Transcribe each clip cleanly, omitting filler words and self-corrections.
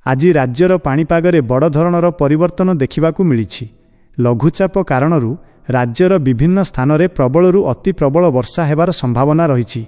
आज राज्यर पाणीपागरे बड़ धरणर परिवर्तन देखिबाकू मिलिछि। लघुचाप कारणरू राज्यर विभिन्न स्थान में प्रबलरू अति प्रबल वर्षा हेबार संभावना रही।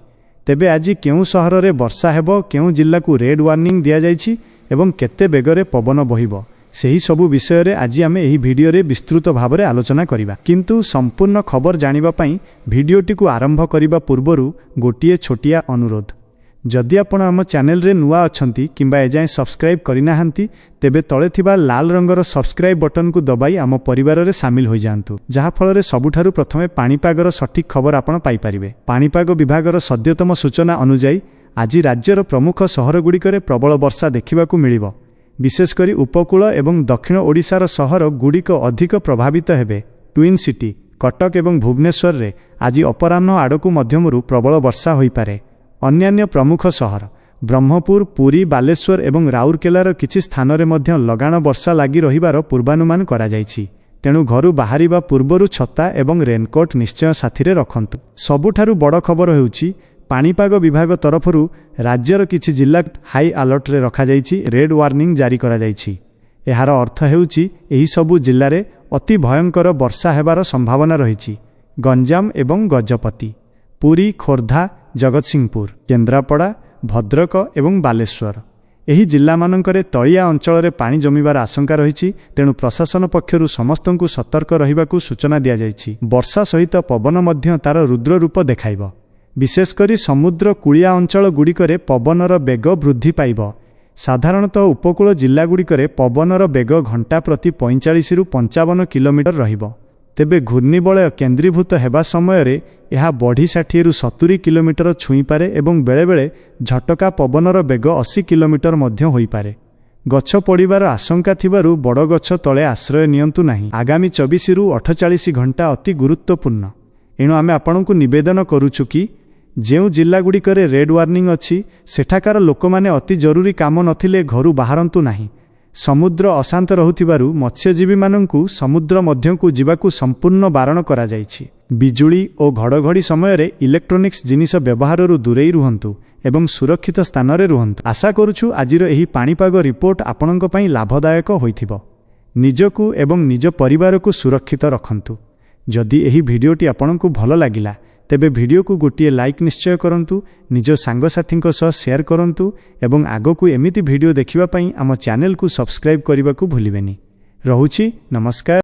तेबे आज केउं सहर में वर्षा हेबो, केउं जिल्ला को रेड वार्निंग दिया जाइछि एवं केते बेगरे पवन बहिबो, सेही सबु विषय रे आज आमे एही भिडियो रे विस्तृत भाव में आलोचना करिबा। किंतु संपूर्ण खबर जानिबा पई भिडियोटी को आरंभ करिबा पूर्वरु गोटिए छोटिया अनुरोध। जदि आपण आम चैनल रे नुआ अछंती किंबा एजाए सब्सक्राइब करिनाहांती तेबे तळे थिबा लाल रंगर सब्सक्राइब बटन को दबाई आम परिवार रे शामिल होई जांतु, जहा फल रे सबुठारु प्रथमे पाणीपागर सठिक खबर आपण पाई परिबे। पाणीपाग विभागर सद्यतम सूचना अनुसार आज राज्यर प्रमुख सहर गुड़िकरे प्रबल वर्षा देखिबाकू मिलिबो। विशेषकर उपकूल एवं दक्षिण ओडिशार सहर गुड़िक अधिक प्रभावित हेबे। ट्विन सिटी कटक एवं भुवनेश्वर रे आज अपराह्न आड़कू मध्यमरू प्रबल वर्षा होई पारे। अन्यान्य प्रमुख सहर ब्रह्मपुर, पुरी, बालेश्वर एवं राउरकेलार किछि स्थान रे मध्य लगाण वर्षा लागि रहिबार पूर्वानुमान करा जाइछि। तेणु घरु बाहरिबा पूर्वरु छता एवं रेनकोट निश्चय साथी रे रखंतु। सबुठारु बड़ खबर हेउछि पाणीपाग विभाग तरफरु राज्यर किछि जिल्ला हाई अलर्ट रे रखा जाइछि, रेड वार्निंग जारी करा जाइछि। एहार अर्थ हेउछि एही सबु जिल्ला रे अति भयंकर वर्षा हेबार संभावना रहिछि। गंजाम एवं गजपति, पुरी, खोर्धा, जगतसिंहपुर, केन्द्रापड़ा, भद्रक एवं बालेश्वर एही जिल्ला मानकरे तळिया अंचल रे पानी जमिबार आशंका रहिछि। तेणु प्रशासन पक्षरु समस्तंकु सतर्क रहिबाकू सूचना दिया जाइछि। वर्षा सहित पवन मध्य तार रुद्र रूप देखाइबो। विशेषकर समुद्र कूलिया अंचल गुड़िकरे पवनर बेग वृद्धि पाइब। साधारणतः उपकूल जिल्ला गुड़िकरे पवनर बेग घंटा प्रति 45 रु 55 किलोमीटर रहिबो। तेबे घूर्णिबलय केन्द्रीभूत हेबा समय रे यह बढ़ी 60 रु 70 किलोमीटर छुई पारे एवं बेले बेले झटका पवनर बेग 80 किलोमीटर मध्य होई पारे। गछ पड़िबार आशंका थिबारु बड़ गछ तले आश्रय नियंतु नाही। आगामी 24 रु 48 घंटा अति गुरुत्वपूर्ण। एणु आमे आपनकु निवेदन करूछु कि जेउ जिल्ला गुड़िकरे रेड वार्निंग अछि सेठाकार लोकमाने अति जरूरी काम नथिले घरु बाहरंतु नाही। समुद्र अशांत रहुथिबारु मत्स्यजीवी मानंकु समुद्र मध्यकु जिबाकू संपूर्ण बारण करा जाइछि। बिजुली और घड़घड़ी समय रे इलेक्ट्रोनिक्स जिनिस व्यवहाररु दूरेई रुहंतु एवं सुरक्षित स्थान रे रुहंतु। आशा करूछु आजिर एही पाणीपाग रिपोर्ट आपणଙ୍କ ପାଇଁ लाभदायक होइथिबो। निजकु एवं निज परिवारकु सुरक्षित रखंतु। जदि एही भिडियोटी आपणଙ୍କୁ भल लागिला तेबे भिडियो को गोटिए लाइक निश्चय करंतु, निज सांगसाथींको सह शेयर करंतु एवं आगकू एमिति भिडियो देखिबा पई आम चैनल को सब्सक्राइब करने को भूलिबेनी। रहुछि, नमस्कार।